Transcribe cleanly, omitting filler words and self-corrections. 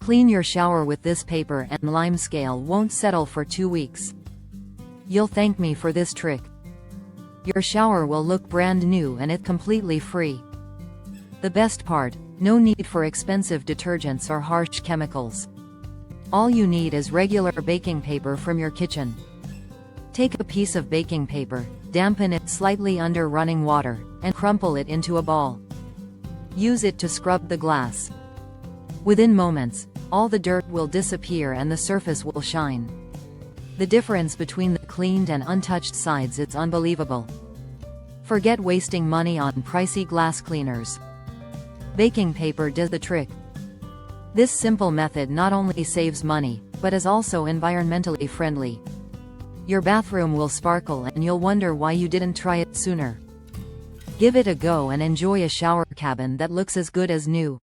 Clean your shower with this paper and lime scale won't settle for 2 weeks. You'll thank me for this trick. Your shower will look brand new and it's completely free. The best part, no need for expensive detergents or harsh chemicals. All you need is regular baking paper from your kitchen. Take a piece of baking paper, dampen it slightly under running water, and crumple it into a ball. Use it to scrub the glass. Within moments, all the dirt will disappear and the surface will shine. The difference between the cleaned and untouched sides is unbelievable. Forget wasting money on pricey glass cleaners. Baking paper does the trick. This simple method not only saves money, but is also environmentally friendly. Your bathroom will sparkle and you'll wonder why you didn't try it sooner. Give it a go and enjoy a shower cabin that looks as good as new.